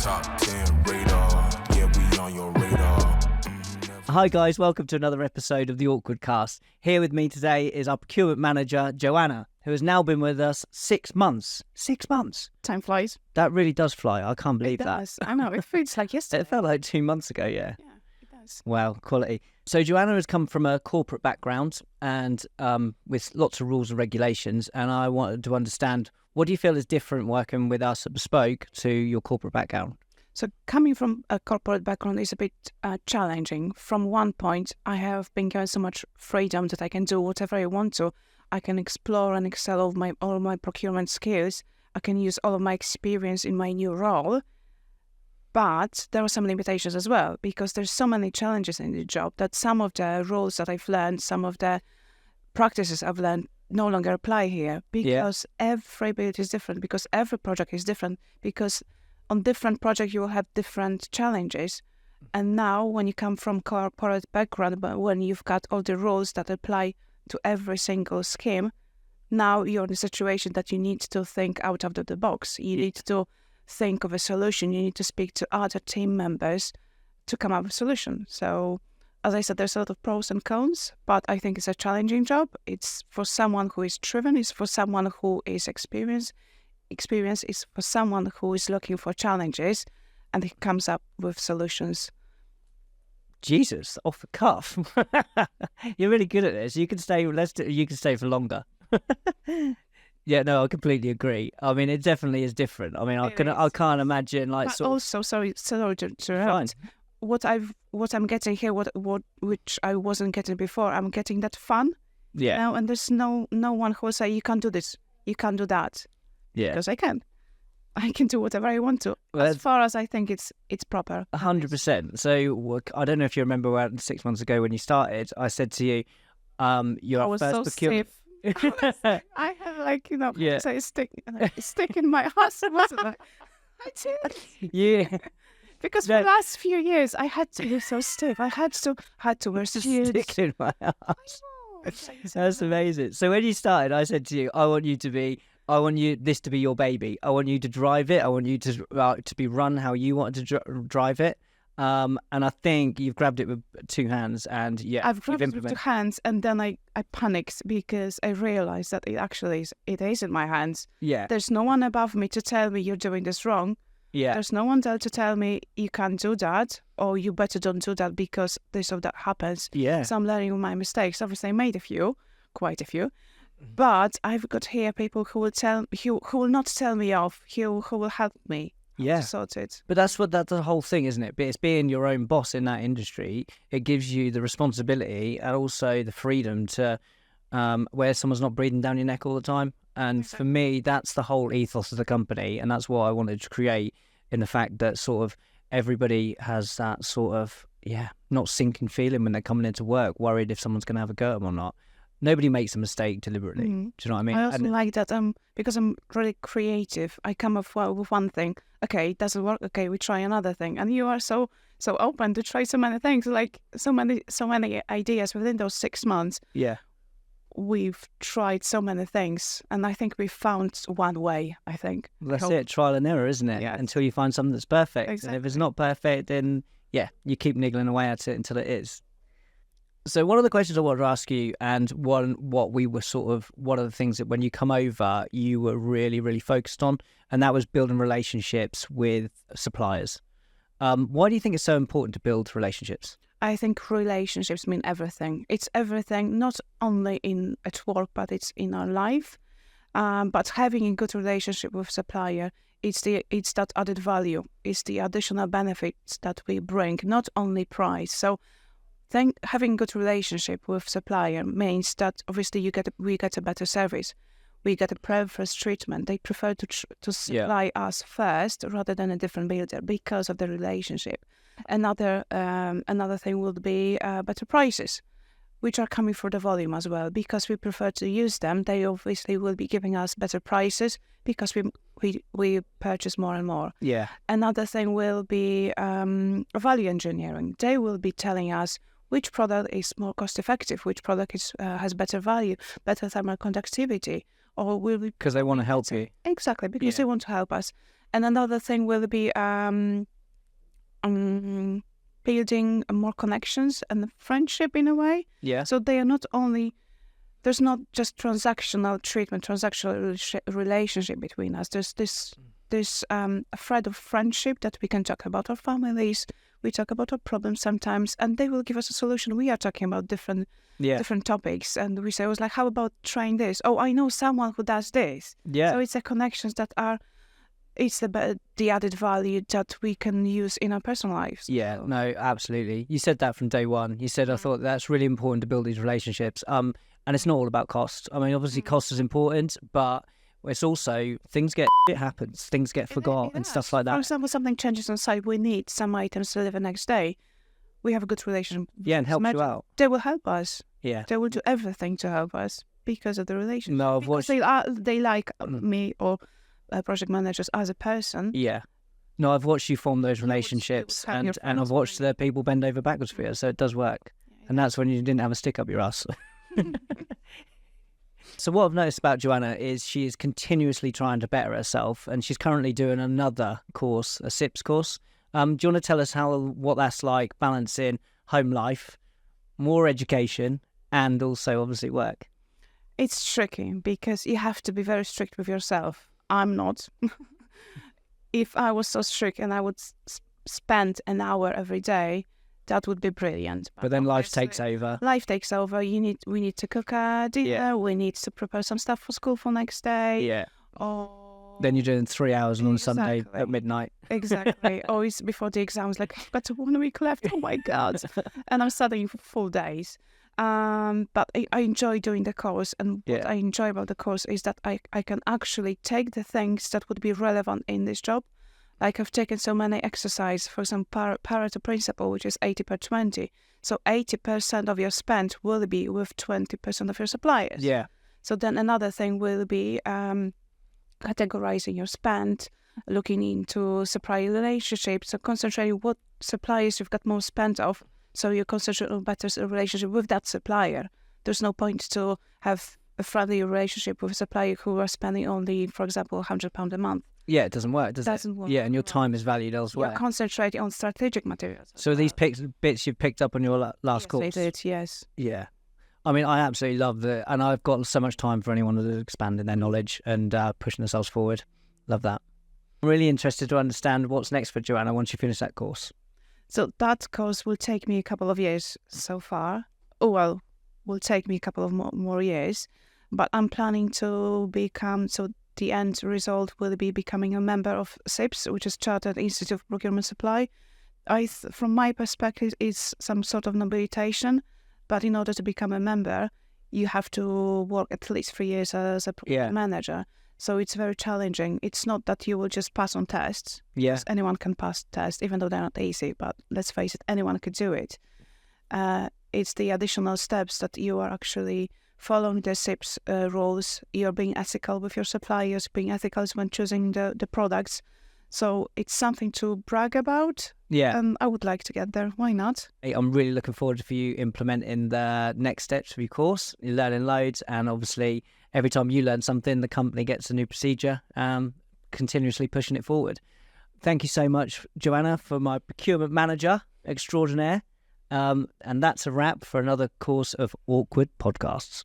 Top 10 radar, yeah, we on your radar. Hi guys, welcome to another episode of the Awkwardcast. Here with me today is our Procurement Manager Joanna, who has now been with us 6 months. 6 months. Time flies. That really does fly. I can't believe It that. does. I know. It feels like yesterday. It felt like 2 months ago, yeah. Yeah, it does. Wow, quality. So Joanna has come from a corporate background and with lots of rules and regulations, and I wanted to understand, what do you feel is different working with us at Bespoke to your corporate background? So coming from a corporate background is a bit challenging. From one point, I have been given so much freedom that I can do whatever I want to. I can explore and excel all my procurement skills. I can use all of my experience in my new role. But there are some limitations as well, because there's so many challenges in the job that some of the rules that I've learned, some of the practices I've learned no longer apply here, because every build is different, because every project is different, because on different projects you will have different challenges. And now when you come from corporate background, but when you've got all the rules that apply to every single scheme, now you're in a situation that you need to think out of the box. You need to think of a solution. You need to speak to other team members to come up with a solution. So as I said, there's a lot of pros and cons, but I think it's a challenging job. It's for someone who is driven, it's for someone who is experienced. Experience is for someone who is looking for challenges and he comes up with solutions. Jesus, off the cuff. You're really good at this. You can stay. You can stay for longer. Yeah, no, I completely agree. I mean, it definitely is different. I mean, I can't imagine like. But also, sorry to interrupt. What I'm getting here, which I wasn't getting before, I'm getting that fun. Yeah. Now, and there's no one who will say you can't do this, you can't do that. Yeah. Because I can do whatever I want to, as far as I think it's proper. 100%. So I don't know if you remember when 6 months ago when you started, I said to you, "You're our first procurement." I have say stick in my ass, wasn't I? I did. Yeah. Because for the last few years I had to be so stiff. I had to wear suits. Stick in my ass. That's amazing. So when you started, I said to you, I want this to be your baby. I want you to drive it. I want you to be run how you want to drive it. And I think you've grabbed it with two hands, and I've grabbed it with two hands, and then I panicked because I realized that it is in my hands. Yeah. There's no one above me to tell me you're doing this wrong. Yeah. There's no one there to tell me you can't do that, or you better don't do that because this or that happens. Yeah. So I'm learning from my mistakes. Obviously I made quite a few. But I've got here people who will not tell me off, who will help me. Yeah, sort it. But that's the whole thing, isn't it? But it's being your own boss in that industry. It gives you the responsibility and also the freedom to where someone's not breathing down your neck all the time. And exactly. For me, that's the whole ethos of the company, and that's what I wanted to create. In the fact that sort of everybody has that sort of not sinking feeling when they're coming into work, worried if someone's going to have a go at them or not. Nobody makes a mistake deliberately. Do you know what I mean? I also like that because I'm really creative. I come up with one thing. Okay, it doesn't work. Okay, we try another thing. And you are so open to try so many things, like so many ideas within those 6 months. Yeah. We've tried so many things, and I think we found one way, I think. That's it, trial and error, isn't it? Yeah. Until you find something that's perfect. Exactly. And if it's not perfect, then, you keep niggling away at it until it is. So one of the questions I wanted to ask you, and one of the things that when you come over, you were really, really focused on, and that was building relationships with suppliers. Why do you think it's so important to build relationships? I think relationships mean everything. It's everything, not only at work, but it's in our life. But having a good relationship with supplier, it's that added value. It's the additional benefits that we bring, not only price. So having a good relationship with supplier means that obviously we get a better service. We get a preference treatment. They prefer to supply us first rather than a different builder because of the relationship. Another thing would be better prices, which are coming for the volume as well. Because we prefer to use them, they obviously will be giving us better prices because we purchase more and more. Yeah. Another thing will be value engineering. They will be telling us which product is more cost effective, which product has better value, better thermal conductivity, or will be because they want to help you. Exactly, because they want to help us. And another thing will be building more connections and friendship in a way. Yeah. So they are not only, there's not just transactional treatment, transactional relationship between us. There's this a thread of friendship that we can talk about our families. We talk about our problems sometimes, and they will give us a solution. We are talking about different topics, and we say, I was like, how about trying this? Oh, I know someone who does this. Yeah. So it's the connections that are, it's the added value that we can use in our personal lives. Yeah, no, absolutely. You said that from day one. You said, I thought that's really important to build these relationships. And it's not all about cost. I mean, obviously cost is important, but it's also it happens, things get forgot and stuff like that. For example, something changes on site, we need some items to deliver next day. We have a good relationship. Yeah, and help you out. They will help us. Yeah. They will do everything to help us because of the relationship. No, because they like me or project managers as a person. Yeah. No, I've watched you form those relationships, and I've watched the people bend over backwards for you, so it does work. And that's when you didn't have a stick up your ass. So what I've noticed about Joanna is she is continuously trying to better herself, and she's currently doing another course, a SIPS course. Do you want to tell us what that's like, balancing home life, more education, and also obviously work? It's tricky because you have to be very strict with yourself. I'm not. If I was so strict and I would spend an hour every day, that would be brilliant. But then life takes over. Life takes over. We need to cook a dinner. Yeah. We need to prepare some stuff for school for next day. Yeah. Or Then you're doing 3 hours on Sunday at midnight. Exactly. Or it's before the exams, like, I've got 1 week left. Oh my God. And I'm studying for full days. But I enjoy doing the course. And what I enjoy about the course is that I can actually take the things that would be relevant in this job. Like I've taken so many exercises, for example, Pareto principle, which is 80/20. So 80% of your spend will be with 20% of your suppliers. Yeah. So then another thing will be categorizing your spend, looking into supplier relationships, so concentrating what suppliers you've got more spend of, so you concentrate on better relationship with that supplier. There's no point to have a friendly relationship with a supplier who are spending only, for example, £100 a month. Yeah, it doesn't work, does it? Doesn't work. Yeah, and your time is valued elsewhere. You're concentrating on strategic materials. So these bits you've picked up on your last course? Yes, I did, yes. Yeah. I mean, I absolutely love and I've got so much time for anyone who's expanding their knowledge and pushing themselves forward. Love that. I'm really interested to understand what's next for Joanna once you finish that course. So that course will take me a couple of years so far. Oh, well, will take me a couple of more years. But I'm planning to become, so the end result will be becoming a member of SIPS, which is Chartered Institute of Procurement Supply. From my perspective, it's some sort of nobilization, but in order to become a member, you have to work at least 3 years as a procurement manager. So it's very challenging. It's not that you will just pass on tests. Yeah. Anyone can pass tests, even though they're not easy, but let's face it, anyone could do it. It's the additional steps that you are actually following the SIPS rules. You're being ethical with your suppliers, being ethical when choosing the products. So it's something to brag about. Yeah. And I would like to get there. Why not? I'm really looking forward to you implementing the next steps of your course. You're learning loads, and obviously every time you learn something, the company gets a new procedure, continuously pushing it forward. Thank you so much, Joanna, for my procurement manager extraordinaire. And that's a wrap for another course of Awkward Podcasts.